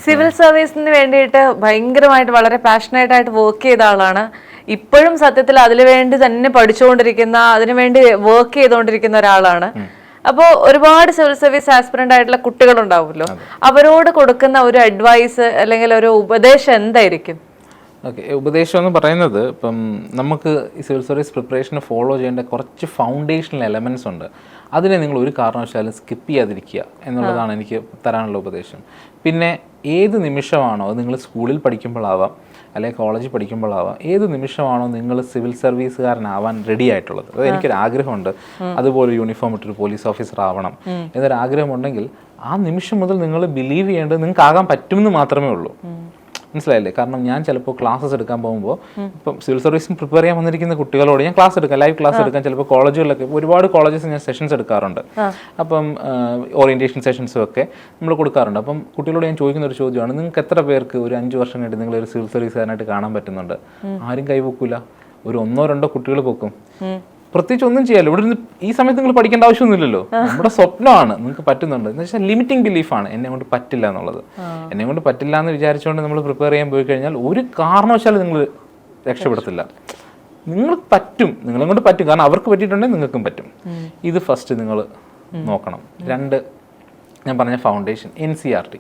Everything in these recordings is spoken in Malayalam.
സിവിൽ സർവീസിന് വേണ്ടിയിട്ട് ഭയങ്കരമായിട്ട് വളരെ പാഷനേറ്റ് ആയിട്ട് വർക്ക് ചെയ്ത ആളാണ്. ഇപ്പോഴും സത്യത്തിൽ അതിനുവേണ്ടി തന്നെ പഠിച്ചുകൊണ്ടിരിക്കുന്ന, അതിനുവേണ്ടി വർക്ക് ചെയ്തുകൊണ്ടിരിക്കുന്ന ഒരാളാണ്. അപ്പോൾ ഒരുപാട് സിവിൽ സർവീസ് ആസ്പിറന്റ് ആയിട്ടുള്ള കുട്ടികളുണ്ടാവുമല്ലോ, അവരോട് കൊടുക്കുന്ന ഒരു അഡ്വൈസ് അല്ലെങ്കിൽ ഒരു ഉപദേശം എന്തായിരിക്കും? ഓക്കെ, ഉപദേശം എന്ന് പറയുന്നത് ഇപ്പം നമുക്ക് ഈ സിവിൽ സർവീസ് പ്രിപ്പറേഷന് ഫോളോ ചെയ്യേണ്ട കുറച്ച് ഫൗണ്ടേഷണൽ എലമെൻറ്റ്സ് ഉണ്ട്. അതിനെ നിങ്ങൾ ഒരു കാരണവശാലും സ്കിപ്പ് ചെയ്യാതിരിക്കുക എന്നുള്ളതാണ് എനിക്ക് തരാനുള്ള ഉപദേശം. പിന്നെ ഏത് നിമിഷമാണോ, അത് നിങ്ങൾ സ്കൂളിൽ പഠിക്കുമ്പോഴാവാം അല്ലെങ്കിൽ കോളേജിൽ പഠിക്കുമ്പോഴാവാം, ഏത് നിമിഷമാണോ നിങ്ങൾ സിവിൽ സർവീസുകാരനാവാൻ റെഡി ആയിട്ടുള്ളത്, അത് എനിക്കൊരു ആഗ്രഹമുണ്ട്, അതുപോലെ യൂണിഫോം ഇട്ടൊരു പോലീസ് ഓഫീസർ ആവണം എന്നൊരു ആഗ്രഹമുണ്ടെങ്കിൽ ആ നിമിഷം മുതൽ നിങ്ങൾ ബിലീവ് ചെയ്യേണ്ടത് നിങ്ങൾക്ക് ആകാൻ പറ്റുമെന്ന് മാത്രമേ ഉള്ളൂ. മനസ്സിലായില്ലേ? കാരണം ഞാൻ ചിലപ്പോൾ ക്ലാസ്സസ് എടുക്കാൻ പോകുമ്പോൾ ഇപ്പം സിവിൽ സർവീസിന് പ്രിപ്പയർ ചെയ്യാൻ വന്നിരിക്കുന്ന കുട്ടികളോട് ഞാൻ ക്ലാസ് എടുക്കാം, ലൈവ് ക്ലാസ് എടുക്കാൻ ചിലപ്പോൾ കോളേജുകളിലൊക്കെ ഒരുപാട് കോളേജസ് ഞാൻ സെഷൻസ് എടുക്കാറുണ്ട്. അപ്പം ഓറിയന്റേഷൻ സെഷൻസും ഒക്കെ നമ്മൾ കൊടുക്കാറുണ്ട്. അപ്പം കുട്ടികളോട് ഞാൻ ചോദിക്കുന്ന ഒരു ചോദ്യമാണ്, നിങ്ങൾക്ക് എത്ര പേർക്ക് ഒരു 5 വർഷം കഴിഞ്ഞിട്ട് നിങ്ങൾ ഒരു സിവിൽ സർവീസുകാരനായിട്ട് കാണാൻ പറ്റുന്നുണ്ട്? ആരും കൈവെക്കൂല, ഒരു 1-2 കുട്ടികൾ പൊക്കും. പ്രത്യേകിച്ച് ഒന്നും ചെയ്യാലോ, ഇവിടെ നിന്ന് ഈ സമയത്ത് നിങ്ങൾ പഠിക്കേണ്ട ആവശ്യമൊന്നുമില്ലല്ലോ. നമ്മുടെ സ്വപ്നമാണ്, നിങ്ങൾക്ക് പറ്റുന്നുണ്ട് എന്ന് വെച്ചാൽ ലിമിറ്റിംഗ് ബിലീഫാണ്, എന്നെ കൊണ്ട് പറ്റില്ല എന്നുള്ളത്. എന്നെ കൊണ്ട് പറ്റില്ല എന്ന് വിചാരിച്ചുകൊണ്ട് നമ്മൾ പ്രിപ്പയർ ചെയ്യാൻ പോയി കഴിഞ്ഞാൽ ഒരു കാരണവശാലും നിങ്ങൾ രക്ഷപ്പെടത്തില്ല. നിങ്ങൾക്ക് പറ്റും, നിങ്ങളെ കൊണ്ട് പറ്റും, കാരണം അവർക്ക് പറ്റിയിട്ടുണ്ടെങ്കിൽ നിങ്ങൾക്കും പറ്റും. ഇത് ഫസ്റ്റ് നിങ്ങൾ നോക്കണം. 2, ഞാൻ പറഞ്ഞ ഫൗണ്ടേഷൻ, NCERT.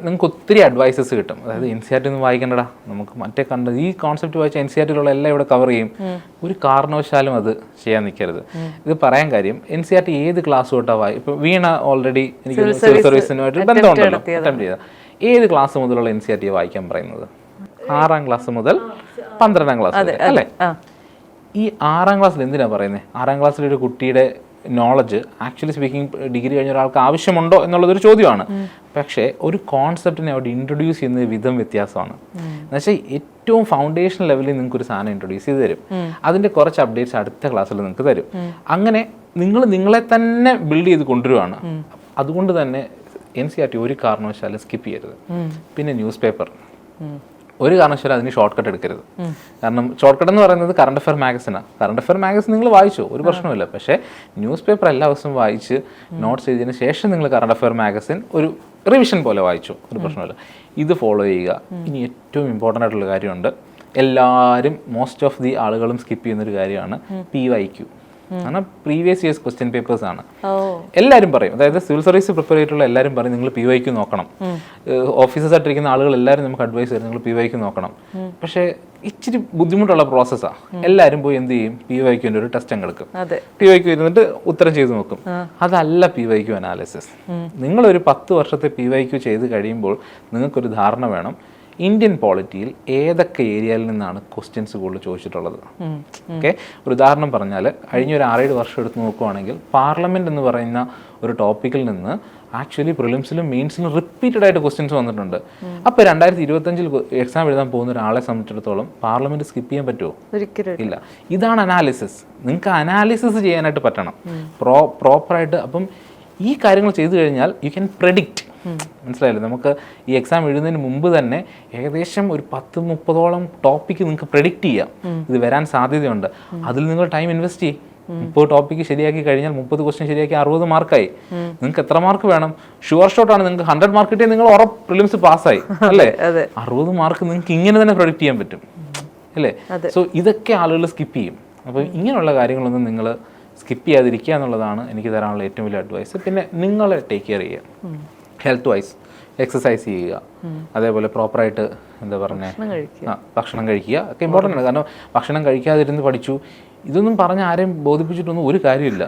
നിങ്ങൾക്ക് ഒത്തിരി അഡ്വൈസസ് കിട്ടും. അതായത് NCERT ഒന്നും വായിക്കണ്ടടാ, നമുക്ക് മറ്റേ കണ്ടത് ഈ കോൺസെപ്റ്റ് വായിച്ച NCERT-ലുള്ള എല്ലാം ഇവിടെ കവർ ചെയ്യും. ഒരു കാരണവശാലും അത് ചെയ്യാൻ നിൽക്കരുത്. ഇത് പറയാൻ കാര്യം, NCERT ഏത് ക്ലാസ് തൊട്ടാ ഇപ്പോൾ വീണ ഓൾറെഡി എനിക്ക് സിവിൽ സർവീസിനുമായിട്ട് ബന്ധമുണ്ടല്ലോ, അറ്റംപ്റ്റ് ചെയ്ത ഏത് ക്ലാസ് മുതലുള്ള NCERT വായിക്കാൻ പറയുന്നത്? 6ാം ക്ലാസ് മുതൽ 12ാം ക്ലാസ് വരെ അല്ലേ? ഈ 6ാം ക്ലാസ്സിൽ എന്തിനാണ് പറയുന്നത്? 6ാം ക്ലാസ്സിൽ ഒരു കുട്ടിയുടെ നോളജ് ആക്ച്വലി സ്പീക്കിംഗ് ഡിഗ്രി കഴിഞ്ഞ ഒരാൾക്ക് ആവശ്യമുണ്ടോ എന്നുള്ളതൊരു ചോദ്യമാണ്. പക്ഷേ ഒരു കോൺസെപ്റ്റിനെ അവിടെ ഇൻട്രൊഡ്യൂസ് ചെയ്യുന്ന വിധം വ്യത്യാസമാണ്. എന്നുവെച്ചാൽ ഏറ്റവും ഫൗണ്ടേഷൻ ലെവലിൽ നിങ്ങൾക്ക് ഒരു സാധനം ഇൻട്രൊഡ്യൂസ് ചെയ്ത് തരും, അതിൻ്റെ കുറച്ച് അപ്ഡേറ്റ്സ് അടുത്ത ക്ലാസ്സിൽ നിങ്ങൾക്ക് തരും. അങ്ങനെ നിങ്ങളെ തന്നെ ബിൽഡ് ചെയ്ത് കൊണ്ടുവരുവാണ്. അതുകൊണ്ട് തന്നെ NCERT ഒരു കാരണവശാലും സ്കിപ്പ് ചെയ്യരുത്. പിന്നെ ന്യൂസ് പേപ്പർ ഒരു കാരണവശാലും അതിന് ഷോർട്ട് കട്ട് എടുക്കരുത്. കാരണം ഷോർട്ട് കട്ട് എന്ന് പറയുന്നത് കറണ്ട് അഫയർ മാഗസിനാണ്. കറണ്ട് അഫയർ മാഗസിൻ നിങ്ങൾ വായിച്ചോ, ഒരു പ്രശ്നമില്ല. പക്ഷേ ന്യൂസ് പേപ്പർ എല്ലാ ദിവസവും വായിച്ച് നോട്ട്സ് ചെയ്തതിന് ശേഷം നിങ്ങൾ കറണ്ട് അഫയർ മാഗസിൻ ഒരു റിവിഷൻ പോലെ വായിച്ചു, ഒരു പ്രശ്നമില്ല. ഇത് ഫോളോ ചെയ്യുക. ഇനി ഏറ്റവും ഇമ്പോർട്ടൻ്റ് ആയിട്ടുള്ള കാര്യമുണ്ട്, എല്ലാവരും മോസ്റ്റ് ഓഫ് ദി ആളുകളും സ്കിപ്പ് ചെയ്യുന്നൊരു കാര്യമാണ് PYQ. കാരണം പ്രീവിയസ് ഇയേഴ്സ് ക്വസ്റ്റ്യൻ പേപ്പേഴ്സ് ആണ്. എല്ലാവരും പറയും, അതായത് സിവിൽ സർവീസ് പ്രിപ്പയർ ചെയ്തിട്ടുള്ള എല്ലാവരും പറയും നിങ്ങൾ PYQ നോക്കണം. ഓഫീസേഴ്സ് ആയിട്ടിരിക്കുന്ന ആളുകൾ എല്ലാവരും നമുക്ക് അഡ്വൈസ് തരും, നിങ്ങൾ PYQ നോക്കണം. പക്ഷേ ഇച്ചിരി ബുദ്ധിമുട്ടുള്ള പ്രോസസ്സാണ്. എല്ലാവരും പോയി എന്ത് ചെയ്യും, PYQൻ്റെ ഒരു ടെസ്റ്റ് അങ്ങ് എടുക്കും, PYQ ഇരുന്നിട്ട് ഉത്തരം ചെയ്ത് നോക്കും. അതല്ല PYQ അനാലിസിസ്. നിങ്ങളൊരു 10 വർഷത്തെ PYQ ചെയ്ത് കഴിയുമ്പോൾ നിങ്ങൾക്കൊരു ധാരണ വേണം ഇന്ത്യൻ പോളിറ്റിയിൽ ഏതൊക്കെ ഏരിയയിൽ നിന്നാണ് ക്വസ്റ്റ്യൻസ് കൂടുതൽ ചോദിച്ചിട്ടുള്ളത്. ഓക്കെ, ഒരു ഉദാഹരണം പറഞ്ഞാൽ കഴിഞ്ഞ ഒരു 6-7 വർഷം എടുത്ത് നോക്കുവാണെങ്കിൽ പാർലമെൻറ്റ് എന്ന് പറയുന്ന ഒരു ടോപ്പിക്കിൽ നിന്ന് ആക്ച്വലി പ്രിലിംസിലും മെയിൻസിലും റിപ്പീറ്റഡ് ആയിട്ട് ക്വസ്റ്റ്യൻസ് വന്നിട്ടുണ്ട്. അപ്പോൾ 2025 എക്സാം എഴുതാൻ പോകുന്ന ഒരാളെ സംബന്ധിച്ചിടത്തോളം പാർലമെൻറ്റ് സ്കിപ്പ് ചെയ്യാൻ പറ്റുമോ? ഇല്ല. ഇതാണ് അനാലിസിസ്. നിങ്ങൾക്ക് അനാലിസിസ് ചെയ്യാനായിട്ട് പറ്റണം പ്രോപ്പറായിട്ട്. അപ്പം ഈ കാര്യങ്ങൾ ചെയ്തു കഴിഞ്ഞാൽ യു ക്യാൻ പ്രെഡിക്റ്റ്. മനസ്സിലായില്ലേ? നമുക്ക് ഈ എക്സാം എഴുതുന്നതിന് മുമ്പ് തന്നെ ഏകദേശം ഒരു 10-30ഓളം ടോപ്പിക്ക് നിങ്ങൾക്ക് പ്രെഡിക്റ്റ് ചെയ്യാം, ഇത് വരാൻ സാധ്യതയുണ്ട്. അതിൽ നിങ്ങൾ ടൈം ഇൻവെസ്റ്റ് ചെയ്യും. 30 ടോപ്പിക്ക് ശരിയാക്കി കഴിഞ്ഞാൽ 30 ക്വസ്റ്റ്യൻ ശരിയാക്കി 60 മാർക്കായി. നിങ്ങൾക്ക് എത്ര മാർക്ക് വേണം? ഷുവർ ഷോട്ടാണ്, നിങ്ങൾക്ക് 100 മാർക്ക് കിട്ടിയാൽ നിങ്ങൾ ഉറപ്പ് പ്രിലിംസ് പാസ്സായി അല്ലേ? 60 മാർക്ക് നിങ്ങൾക്ക് ഇങ്ങനെ തന്നെ പ്രെഡിക്റ്റ് ചെയ്യാൻ പറ്റും അല്ലേ? സോ ഇതൊക്കെ ആളുകൾ സ്കിപ്പ് ചെയ്യും. അപ്പോൾ ഇങ്ങനെയുള്ള കാര്യങ്ങളൊന്നും നിങ്ങൾ സ്കിപ്പ് ചെയ്യാതിരിക്കുക എന്നുള്ളതാണ് എനിക്ക് തരാനുള്ള ഏറ്റവും വലിയ അഡ്വൈസ്. പിന്നെ നിങ്ങളെ ടേക്ക് കെയർ ചെയ്യുക, ഹെൽത്ത് വൈസ് എക്സസൈസ് ചെയ്യുക, അതേപോലെ പ്രോപ്പറായിട്ട് എന്താ പറയുക ഭക്ഷണം കഴിക്കുക ഒക്കെ ഇമ്പോർട്ടൻ്റ് ആണ്. കാരണം ഭക്ഷണം കഴിക്കാതിരുന്ന് പഠിച്ചു ഇതൊന്നും പറഞ്ഞ് ആരെയും ബോധിപ്പിച്ചിട്ടൊന്നും ഒരു കാര്യമില്ല.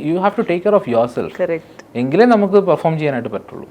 You have to take care of yourself, എങ്കിലേ നമുക്ക് പെർഫോം ചെയ്യാനായിട്ട് പറ്റുള്ളൂ.